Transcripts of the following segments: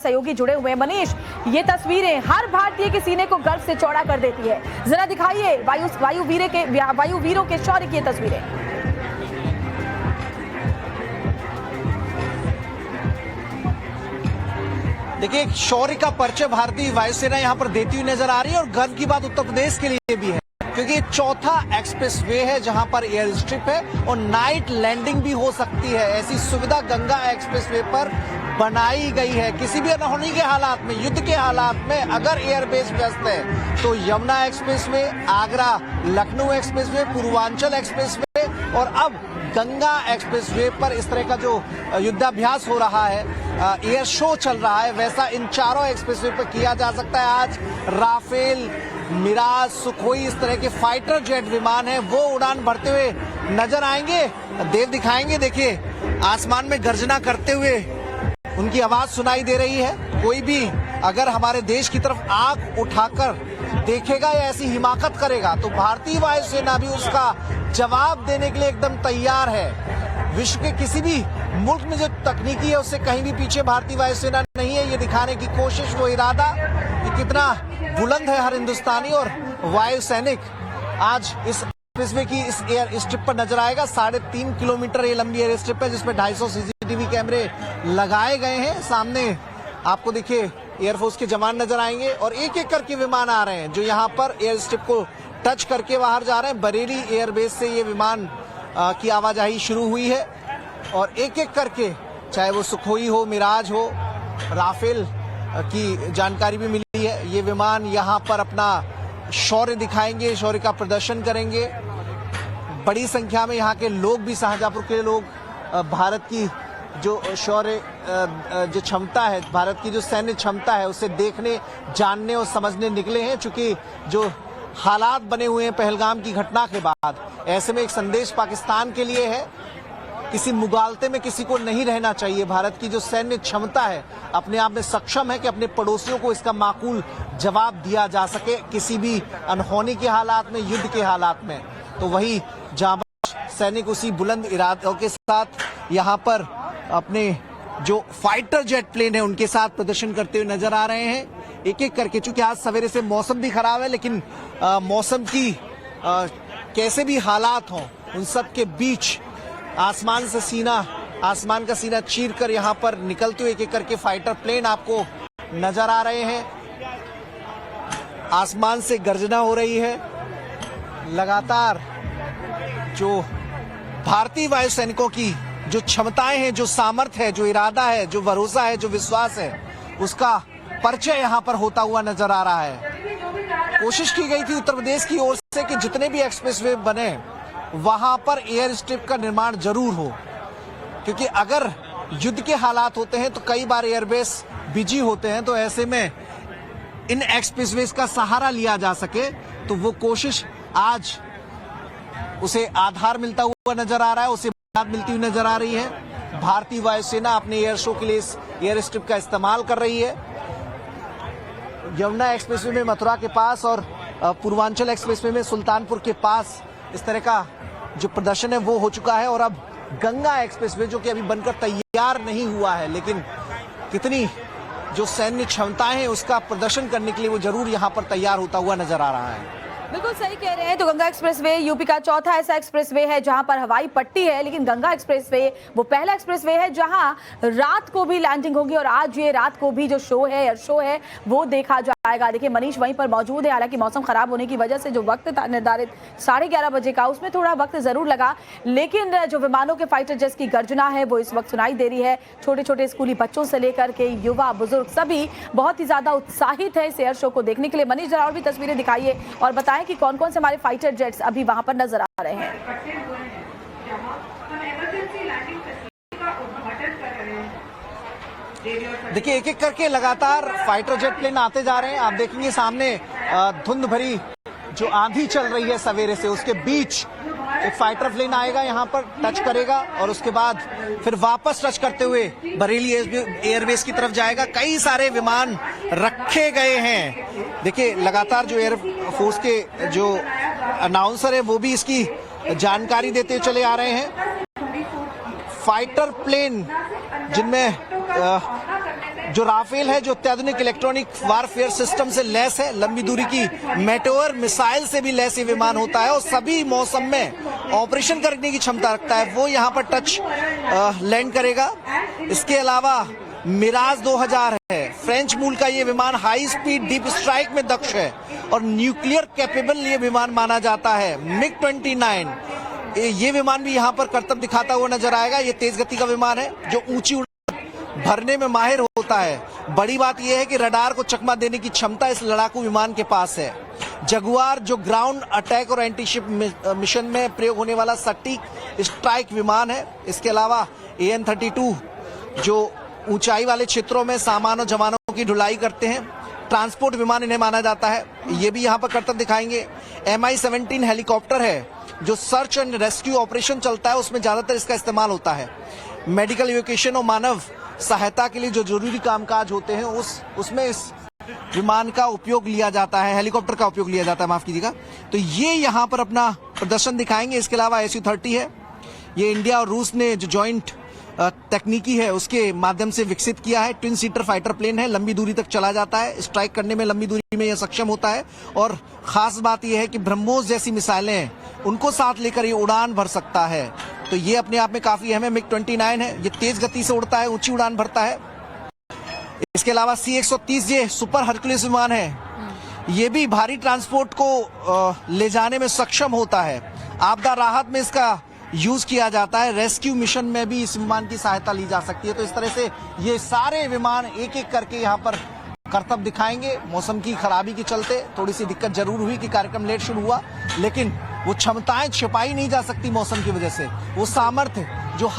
सहयोगी जुड़े हुए हैं। मनीष, ये तस्वीरें हर भारतीय के सीने को गर्व से चौड़ा कर देती है। जरा दिखाइए वायु वीरों के शौर्य की तस्वीरें। देखिए, शौर्य का परिचय भारतीय वायुसेना यहां पर देती हुई नजर आ रही है और गर्व की बात उत्तर प्रदेश के लिए भी है, क्योंकि ये चौथा एक्सप्रेसवे है जहां पर एयर स्ट्रिप है और नाइट लैंडिंग भी हो सकती है। ऐसी सुविधा गंगा एक्सप्रेसवे पर बनाई गई है। किसी भी अनहोनी के हालात में, युद्ध के हालात में अगर एयरबेस व्यस्त है तो Yamuna expressway, Agra Lucknow expressway, Purvanchal expressway और अब गंगा एक्सप्रेसवे पर इस तरह का जो युद्धाभ्यास हो रहा है, एयर शो चल रहा है, वैसा इन चारों एक्सप्रेसवे पर किया जा सकता है। आज राफेल, मिराज, सुखोई इस तरह के फाइटर जेट विमान है, वो उड़ान भरते हुए नजर आएंगे, देव दिखाएंगे। देखिए, आसमान में गर्जना करते हुए उनकी आवाज सुनाई दे रही है। कोई भी अगर हमारे देश की तरफ आंख उठाकर देखेगा या ऐसी हिमाकत करेगा तो भारतीय वायुसेना भी उसका जवाब देने के लिए एकदम तैयार है। विश्व के किसी भी मुल्क में जो तकनीकी है उससे कहीं भी पीछे भारतीय वायुसेना नहीं है। ये दिखाने की कोशिश, वो इरादा कि कितना बुलंद है हर हिंदुस्तानी और वायु सैनिक आज इस एक्सप्रेसवे की इस एयर स्ट्रिप पर नजर आएगा। 3.5 किलोमीटर ये लंबी एयर स्ट्रिप है जिसमें 250 सीसीटीवी कैमरे लगाए गए हैं। सामने आपको देखिए एयरफोर्स के जवान नजर आएंगे और एक एक करके विमान आ रहे हैं जो यहाँ पर एयर स्ट्रिप को टच करके बाहर जा रहे हैं। बरेली एयरबेस से ये विमान की आवाजाही शुरू हुई है और एक एक करके, चाहे वो सुखोई हो, मिराज हो, राफेल की जानकारी भी मिली है, ये विमान यहाँ पर अपना शौर्य दिखाएंगे, शौर्य का प्रदर्शन करेंगे। बड़ी संख्या में यहाँ के लोग भी, शाहजहांपुर के लोग, भारत की जो शौर्य, जो क्षमता है, भारत की जो सैन्य क्षमता है उसे देखने, जानने और समझने निकले हैं। चूंकि जो हालात बने हुए हैं पहलगाम की घटना के बाद, ऐसे में एक संदेश पाकिस्तान के लिए है, किसी मुगालते में किसी को नहीं रहना चाहिए। भारत की जो सैन्य क्षमता है अपने आप में सक्षम है कि अपने पड़ोसियों को इसका माकूल जवाब दिया जा सके किसी भी अनहोनी के हालात में, युद्ध के हालात में। तो वही जांबाज सैनिक उसी बुलंद इरादों के साथ यहाँ पर अपने जो फाइटर जेट प्लेन है उनके साथ प्रदर्शन करते हुए नजर आ रहे हैं एक एक करके। चूंकि आज सवेरे से मौसम भी खराब है, लेकिन मौसम की कैसे भी हालात हों उन सब के बीच आसमान का सीना चीर कर यहाँ पर निकलते हुए एक एक करके फाइटर प्लेन आपको नजर आ रहे हैं। आसमान से गर्जना हो रही है। लगातार जो भारतीय वायु सैनिकों की जो क्षमताएं हैं, जो सामर्थ्य है, जो इरादा है, जो भरोसा है, जो विश्वास है, उसका परिचय यहाँ पर होता हुआ नजर आ रहा है। कोशिश की गई थी उत्तर प्रदेश की ओर से कि जितने भी एक्सप्रेसवे बने वहां पर एयर स्ट्रिप का निर्माण जरूर हो, क्योंकि अगर युद्ध के हालात होते हैं तो कई बार एयरबेस बिजी होते हैं, तो ऐसे में इन एक्सप्रेसवेज का सहारा लिया जा सके। तो वो कोशिश आज उसे आधार मिलता हुआ नजर आ रहा है, उसे मिलती हुई नजर आ रही है। भारतीय वायुसेना अपने एयर शो के लिए इस एयर स्ट्रिप का इस्तेमाल कर रही है। यमुना एक्सप्रेसवे में मथुरा के पास और पूर्वांचल एक्सप्रेसवे में सुल्तानपुर के पास इस तरह का जो प्रदर्शन है वो हो चुका है। और अब गंगा एक्सप्रेसवे, जो कि अभी बनकर तैयार नहीं हुआ है, लेकिन कितनी जो सैन्य क्षमताएं हैं उसका प्रदर्शन करने के लिए वो जरूर यहाँ पर तैयार होता हुआ नजर आ रहा है। बिल्कुल सही कह रहे हैं। तो गंगा एक्सप्रेसवे यूपी का चौथा ऐसा एक्सप्रेसवे है जहां पर हवाई पट्टी है, लेकिन गंगा एक्सप्रेसवे वो पहला एक्सप्रेसवे है जहां रात को भी लैंडिंग होगी और आज ये रात को भी जो शो है, एयर शो है, वो देखा जाएगा। देखिए, मनीष वहीं पर मौजूद है। हालांकि मौसम खराब होने की वजह से जो वक्त था निर्धारित 11:30 बजे का, उसमें थोड़ा वक्त जरूर लगा, लेकिन जो विमानों के फाइटर जेट्स की गर्जना है वो इस वक्त सुनाई दे रही है। छोटे छोटे स्कूली बच्चों से लेकर के युवा, बुजुर्ग सभी बहुत ही ज्यादा उत्साहित है इस एयर शो को देखने के लिए। मनीष, जरा और भी तस्वीरें दिखाइए और बताएं कि कौन कौन से हमारे फाइटर जेट्स अभी वहां पर नजर आ रहे हैं। देखिए, एक एक करके लगातार फाइटर जेट प्लेन आते जा रहे हैं। आप देखेंगे सामने धुंध भरी जो आंधी चल रही है सवेरे से, उसके बीच एक फाइटर प्लेन आएगा, यहाँ पर टच करेगा और उसके बाद फिर वापस टच करते हुए बरेली एयरबेस की तरफ जाएगा। कई सारे विमान रखे गए हैं। देखिए, लगातार जो एयरफोर्स के जो अनाउंसर है वो भी इसकी जानकारी देते चले आ रहे हैं। फाइटर प्लेन जिनमें जो राफेल है, जो अत्याधुनिक इलेक्ट्रॉनिक वारफेयर सिस्टम से लैस है, लंबी दूरी की मेटेओर मिसाइल से भी लैस ये विमान होता है और सभी मौसम में ऑपरेशन करने की क्षमता रखता है। वो यहाँ पर टच लैंड करेगा। इसके अलावा मिराज 2000 है, फ्रेंच मूल का ये विमान हाई स्पीड डीप स्ट्राइक में दक्ष है और न्यूक्लियर कैपेबल ये विमान माना जाता है। मिग 29 ये विमान भी यहाँ पर करतब दिखाता हुआ नजर आएगा। ये तेज गति का विमान है जो ऊंची उड़ान भरने में माहिर होता है। बड़ी बात यह है कि रडार को चकमा देने की क्षमता इस लड़ाकू विमान के पास है। जगुआर जो ग्राउंड अटैक और एंटी शिप मिशन में प्रयोग होने वाला सटीक स्ट्राइक विमान है। इसके अलावा AN-32 जो ऊंचाई वाले क्षेत्रों में सामान और जवानों की ढुलाई करते हैं, ट्रांसपोर्ट विमान इन्हें माना जाता है। ये भी यहाँ पर करतब दिखाएंगे। MI-17 हेलीकॉप्टर है जो सर्च एंड रेस्क्यू ऑपरेशन चलता है, उसमें ज्यादातर इसका इस्तेमाल होता है। मेडिकल इवैक्यूएशन और मानव सहायता के लिए जो जरूरी कामकाज होते हैं उसमें इस विमान का उपयोग लिया जाता है, हेलीकॉप्टर का उपयोग लिया जाता है, माफ कीजिएगा। तो ये यहाँ पर अपना प्रदर्शन दिखाएंगे। इसके अलावा SU-30 है, ये इंडिया और रूस ने जो ज्वाइंट तकनीकी है उसके माध्यम से विकसित किया है। ट्विन सीटर फाइटर प्लेन है, लंबी दूरी तक चला जाता है, स्ट्राइक करने में लंबी दूरी में यह सक्षम होता है। और खास बात यह है कि ब्रह्मोस जैसी मिसाइलें हैं उनको साथ लेकर ये उड़ान भर सकता है। तो ये अपने आप में काफी अहम है। मिग 29 है, ये तेज गति से उड़ता है, ऊंची उड़ान भरता है। इसके अलावा C-130 ये सुपर हरकुलिस विमान है, ये भी भारी ट्रांसपोर्ट को ले जाने में सक्षम होता है। आपदा राहत में इसका यूज किया जाता है, रेस्क्यू मिशन में भी इस विमान की सहायता ली जा सकती है। तो इस तरह से ये सारे विमान एक एक करके यहाँ पर करतब दिखाएंगे। मौसम की खराबी के चलते थोड़ी सी दिक्कत जरूर हुई कि कार्यक्रम लेट शुरू हुआ, लेकिन वो क्षमताएं छिपाई नहीं जा सकती मौसम की वजह से। वो सामर्थ्य जो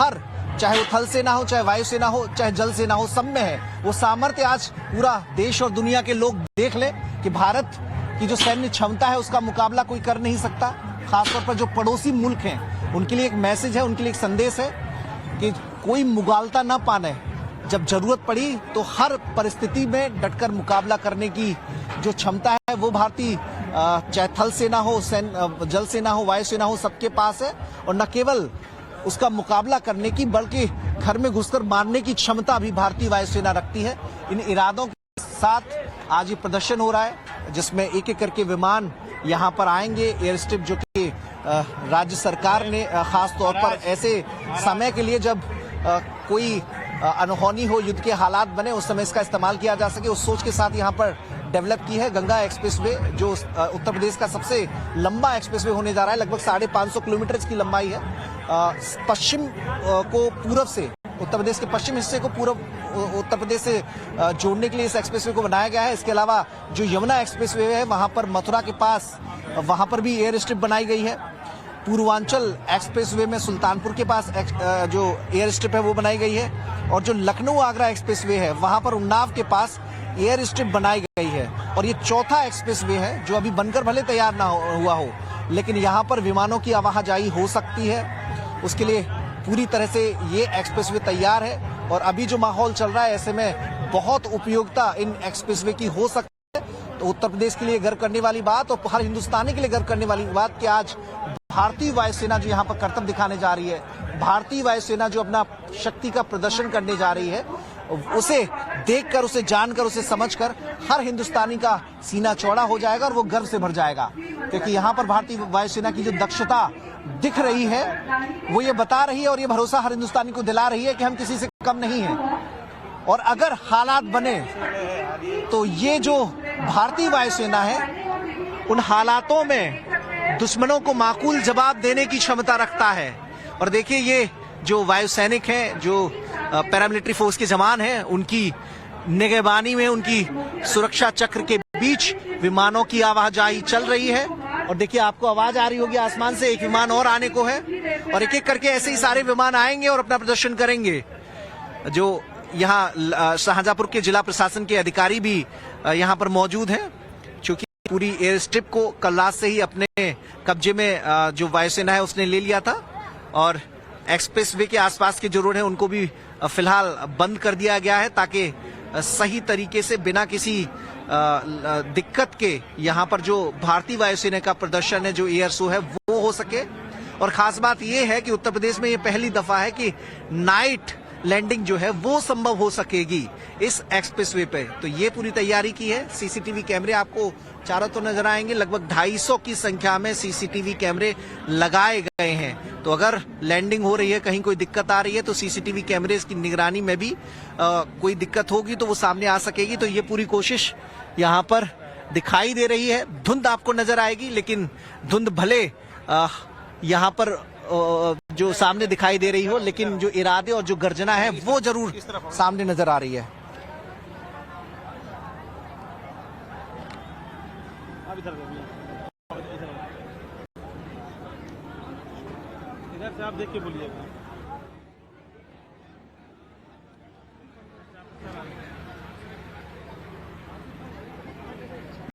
चाहे वो थल सेना हो, चाहे वायु सेना हो, चाहे जल सेना हो, सब में है। वो सामर्थ्य आज पूरा देश और दुनिया के लोग देख ले कि भारत की जो सैन्य क्षमता है उसका मुकाबला कोई कर नहीं सकता। खासतौर पर जो पड़ोसी मुल्क हैं उनके लिए एक मैसेज है, उनके लिए एक संदेश है कि कोई मुगालता ना पाने, जब जरूरत पड़ी तो हर परिस्थिति में डटकर मुकाबला करने की जो क्षमता है वो भारतीय चाहे थल सेना हो, जल सेना हो, वायु सेना हो, सबके पास है। और न केवल उसका मुकाबला करने की बल्कि घर में घुसकर मारने की क्षमता भी भारतीय वायुसेना रखती है। इन इरादों के साथ आज ये प्रदर्शन हो रहा है जिसमें एक एक करके विमान यहाँ पर आएंगे। एयर स्ट्रिप जो कि राज्य सरकार ने खास तौर पर ऐसे समय के लिए जब कोई अनहोनी हो, युद्ध के हालात बने, उस समय इसका इस्तेमाल किया जा सके, उस सोच के साथ यहाँ पर डेवलप की है। गंगा एक्सप्रेसवे जो उत्तर प्रदेश का सबसे लंबा एक्सप्रेसवे होने जा रहा है, लगभग 550 किलोमीटर इसकी लंबाई है। पश्चिम को पूरब से, उत्तर प्रदेश के पश्चिम हिस्से को पूरब उत्तर प्रदेश से जोड़ने के लिए इस एक्सप्रेसवे को बनाया गया है। इसके अलावा जो यमुना एक्सप्रेसवे है वहां पर मथुरा के पास, वहां पर भी एयर स्ट्रिप बनाई गई है। पूर्वांचल एक्सप्रेसवे में सुल्तानपुर के पास जो एयर स्ट्रिप है वो बनाई गई है। और जो लखनऊ आगरा एक्सप्रेसवे है वहां पर उन्नाव के पास एयर स्ट्रिप बनाई गई है। और ये चौथा एक्सप्रेसवे है जो अभी बनकर भले तैयार ना हुआ हो, लेकिन यहाँ पर विमानों की आवाजाही हो सकती है। उसके लिए पूरी तरह से ये एक्सप्रेसवे तैयार है। और अभी जो माहौल चल रहा है ऐसे में बहुत उपयोगिता इन एक्सप्रेसवे की हो सकती है। तो उत्तर प्रदेश के लिए गर्व करने वाली बात और हर हिंदुस्तानी के लिए गर्व करने वाली बात कि आज भारतीय वायुसेना जो यहाँ पर करतब दिखाने जा रही है, भारतीय वायुसेना जो अपना शक्ति का प्रदर्शन करने जा रही है, उसे देखकर, उसे जानकर, उसे समझकर हर हिंदुस्तानी का सीना चौड़ा हो जाएगा और वो गर्व से भर जाएगा। क्योंकि यहाँ पर भारतीय वायुसेना की जो दक्षता दिख रही है वो ये बता रही है और ये भरोसा हर हिंदुस्तानी को दिला रही है कि हम किसी से कम नहीं हैं। और अगर हालात बने तो ये जो भारतीय वायुसेना है उन हालातों में दुश्मनों को माकूल जवाब देने की क्षमता रखता है। और देखिए ये जो वायु सैनिक हैं, जो पैरामिलिट्री फोर्स के जवान हैं, उनकी निगहबानी में, उनकी सुरक्षा चक्र के बीच विमानों की आवाजाही चल रही है। और देखिए आपको आवाज आ रही होगी आसमान से, एक विमान और आने को है और एक एक करके ऐसे ही सारे विमान आएंगे और अपना प्रदर्शन करेंगे। जो यहाँ शाहजहांपुर के जिला प्रशासन के अधिकारी भी यहाँ पर मौजूद हैं, क्योंकि पूरी एयर स्ट्रिप को कल रात से ही अपने कब्जे में जो वायुसेना है उसने ले लिया था। और एक्सप्रेसवे के आसपास के जो रोड है उनको भी फिलहाल बंद कर दिया गया है ताकि सही तरीके से बिना किसी दिक्कत के यहाँ पर जो भारतीय वायुसेना का प्रदर्शन है, जो एयर शो है, वो हो सके। और खास बात ये है कि उत्तर प्रदेश में ये पहली दफा है कि नाइट लैंडिंग जो है वो संभव हो सकेगी इस एक्सप्रेसवे पे। तो ये पूरी तैयारी की है। सीसीटीवी कैमरे आपको चारों तो नजर आएंगे। लगभग 250 की संख्या में सीसीटीवी कैमरे लगाए गए हैं। तो अगर लैंडिंग हो रही है, कहीं कोई दिक्कत आ रही है, तो सीसीटीवी कैमरे की निगरानी में भी कोई दिक्कत होगी तो वो सामने आ सकेगी। तो ये पूरी कोशिश यहाँ पर दिखाई दे रही है। धुंध आपको नजर आएगी, लेकिन धुंध भले यहाँ पर जो सामने दिखाई दे रही हो, लेकिन जो इरादे और जो गर्जना है वो जरूर सामने नजर आ रही है। इधर से आप देख के बोलिएगा।